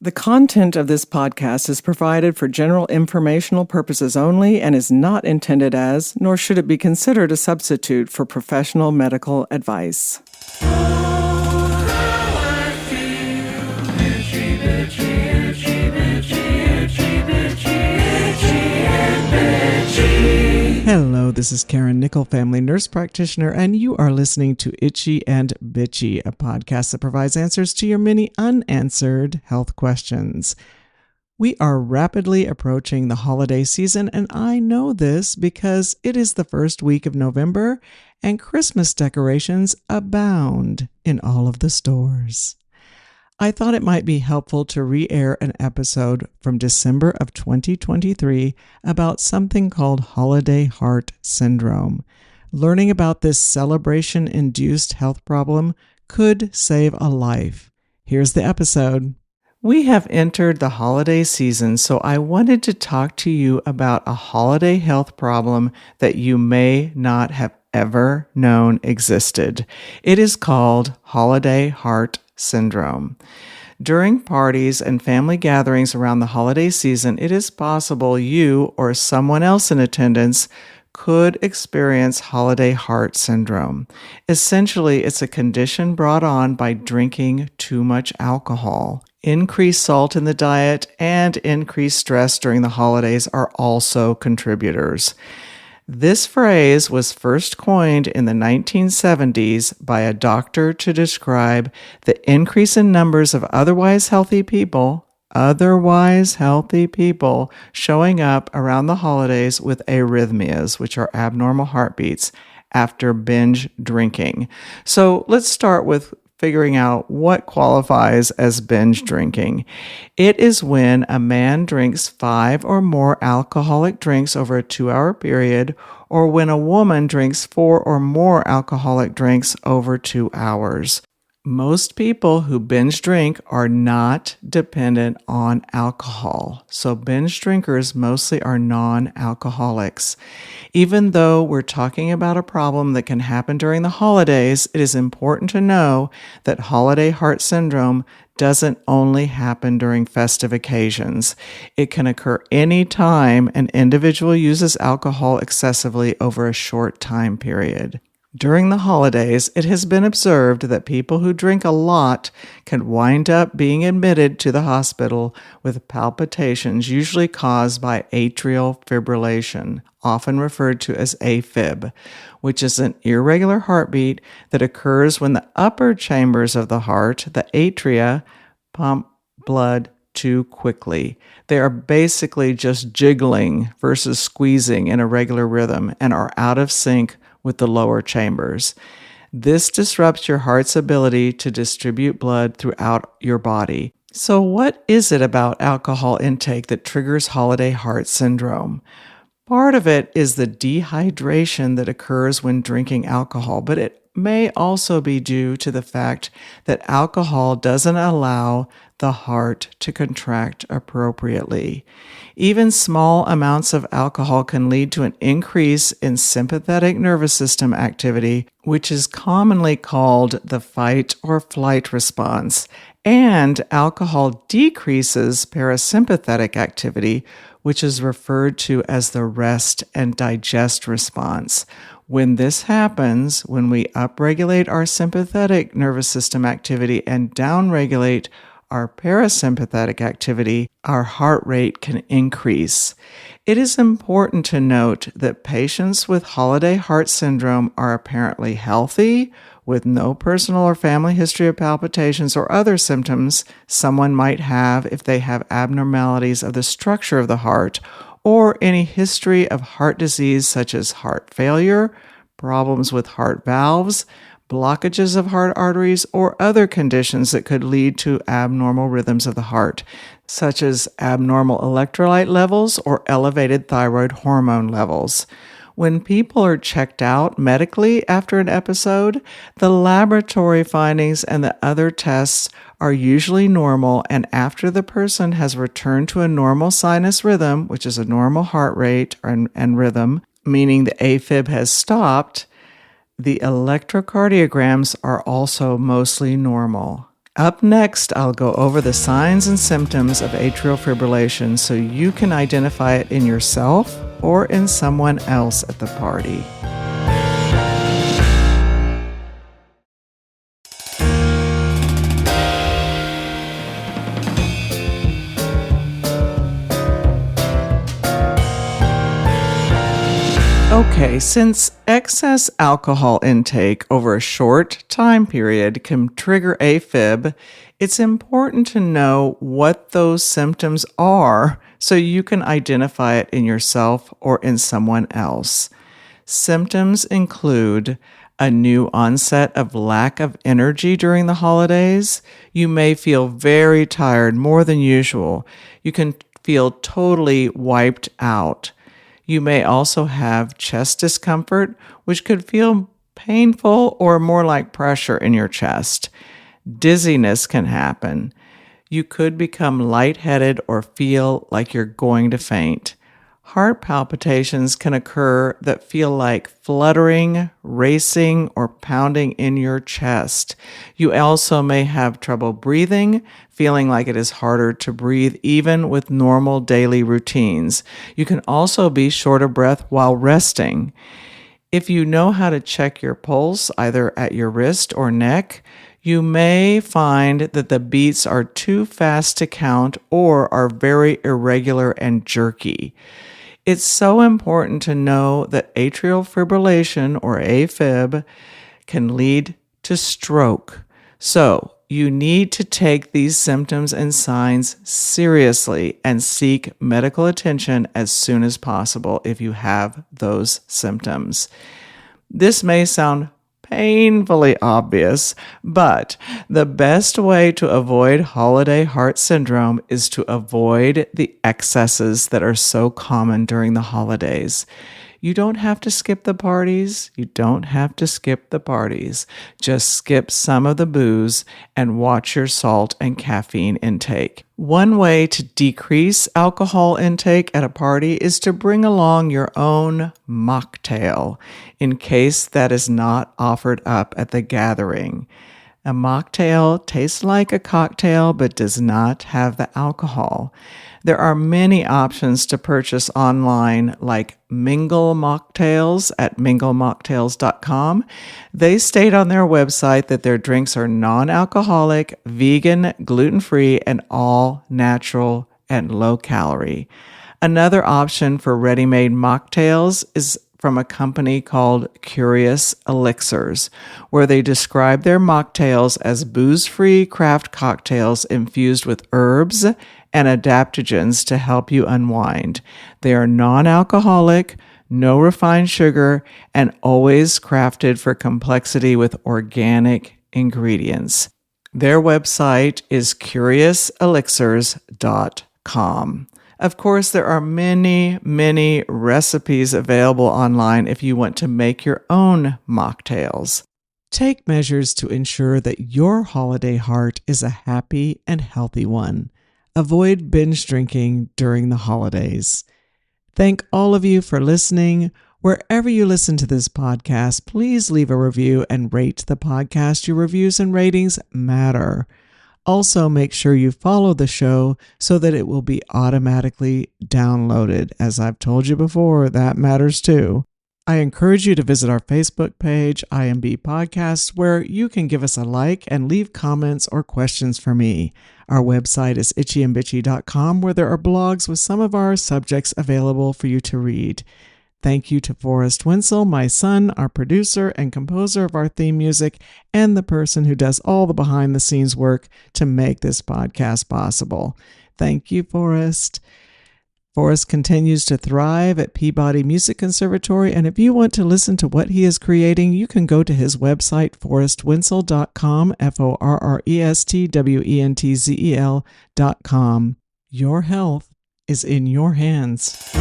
The content of this podcast is provided for general informational purposes only and is not intended as, nor should it be considered a substitute for professional medical advice. Hello, this is Karen Nickel, family nurse practitioner, and you are listening to Itchy and Bitchy, a podcast that provides answers to your many unanswered health questions. We are rapidly approaching the holiday season, and I know this because it is the first week of November, and Christmas decorations abound in all of the stores. I thought it might be helpful to re-air an episode from December of 2023 about something called holiday heart syndrome. Learning about this celebration-induced health problem could save a life. Here's the episode. We have entered the holiday season, so I wanted to talk to you about a holiday health problem that you may not have ever known existed. It is called holiday heart syndrome. During parties and family gatherings around the holiday season, it is possible you or someone else in attendance could experience holiday heart syndrome. Essentially, it's a condition brought on by drinking too much alcohol. Increased salt in the diet and increased stress during the holidays are also contributors. This phrase was first coined in the 1970s by a doctor to describe the increase in numbers of otherwise healthy people showing up around the holidays with arrhythmias, which are abnormal heartbeats, after binge drinking. So let's start with figuring out what qualifies as binge drinking. It is when a man drinks 5 or more alcoholic drinks over a 2-hour period, or when a woman drinks 4 or more alcoholic drinks over 2 hours. Most people who binge drink are not dependent on alcohol, so binge drinkers mostly are non-alcoholics. Even though we're talking about a problem that can happen during the holidays, it is important to know that holiday heart syndrome doesn't only happen during festive occasions. It can occur any time an individual uses alcohol excessively over a short time period. During the holidays, it has been observed that people who drink a lot can wind up being admitted to the hospital with palpitations usually caused by atrial fibrillation, often referred to as AFib, which is an irregular heartbeat that occurs when the upper chambers of the heart, the atria, pump blood too quickly. They are basically just jiggling versus squeezing in a regular rhythm and are out of sync with the lower chambers. This disrupts your heart's ability to distribute blood throughout your body. So what is it about alcohol intake that triggers holiday heart syndrome? Part of it is the dehydration that occurs when drinking alcohol, but it may also be due to the fact that alcohol doesn't allow the heart to contract appropriately. Even small amounts of alcohol can lead to an increase in sympathetic nervous system activity, which is commonly called the fight or flight response, and alcohol decreases parasympathetic activity, which is referred to as the rest and digest response. When this happens, when we upregulate our sympathetic nervous system activity and downregulate our parasympathetic activity, our heart rate can increase. It is important to note that patients with holiday heart syndrome are apparently healthy, with no personal or family history of palpitations or other symptoms someone might have if they have abnormalities of the structure of the heart, or any history of heart disease such as heart failure, problems with heart valves, blockages of heart arteries, or other conditions that could lead to abnormal rhythms of the heart, such as abnormal electrolyte levels or elevated thyroid hormone levels. When people are checked out medically after an episode, the laboratory findings and the other tests are usually normal, and after the person has returned to a normal sinus rhythm, which is a normal heart rate and rhythm, meaning the AFib has stopped, the electrocardiograms are also mostly normal. Up next, I'll go over the signs and symptoms of atrial fibrillation so you can identify it in yourself or in someone else at the party. Okay, since excess alcohol intake over a short time period can trigger AFib, it's important to know what those symptoms are so you can identify it in yourself or in someone else. Symptoms include a new onset of lack of energy during the holidays. You may feel very tired, more than usual. You can feel totally wiped out. You may also have chest discomfort, which could feel painful or more like pressure in your chest. Dizziness can happen. You could become lightheaded or feel like you're going to faint. Heart palpitations can occur that feel like fluttering, racing, or pounding in your chest. You also may have trouble breathing, feeling like it is harder to breathe even with normal daily routines. You can also be short of breath while resting. If you know how to check your pulse, either at your wrist or neck, you may find that the beats are too fast to count or are very irregular and jerky. It's so important to know that atrial fibrillation, or AFib, can lead to stroke. So you need to take these symptoms and signs seriously and seek medical attention as soon as possible if you have those symptoms. This may sound painfully obvious, but the best way to avoid holiday heart syndrome is to avoid the excesses that are so common during the holidays. You don't have to skip the parties. Just skip some of the booze and watch your salt and caffeine intake. One way to decrease alcohol intake at a party is to bring along your own mocktail in case that is not offered up at the gathering. A mocktail tastes like a cocktail but does not have the alcohol. There are many options to purchase online, like Mingle Mocktails at minglemocktails.com. They state on their website that their drinks are non-alcoholic, vegan, gluten-free, and all natural and low-calorie. Another option for ready-made mocktails is from a company called Curious Elixirs, where they describe their mocktails as booze-free craft cocktails infused with herbs and adaptogens to help you unwind. They are non-alcoholic, no refined sugar, and always crafted for complexity with organic ingredients. Their website is curiouselixirs.com. Of course, there are many recipes available online if you want to make your own mocktails. Take measures to ensure that your holiday heart is a happy and healthy one. Avoid binge drinking during the holidays. Thank all of you for listening. Wherever you listen to this podcast, please leave a review and rate the podcast. Your reviews and ratings matter. Also, make sure you follow the show so that it will be automatically downloaded. As I've told you before, that matters too. I encourage you to visit our Facebook page, IMB Podcasts, where you can give us a like and leave comments or questions for me. Our website is itchyandbitchy.com, where there are blogs with some of our subjects available for you to read. Thank you to Forrest Wenzel, my son, our producer and composer of our theme music, and the person who does all the behind-the-scenes work to make this podcast possible. Thank you, Forrest. Forrest continues to thrive at Peabody Music Conservatory, and if you want to listen to what he is creating, you can go to his website, forrestwenzel.com, forrestwenzel.com. Your health is in your hands.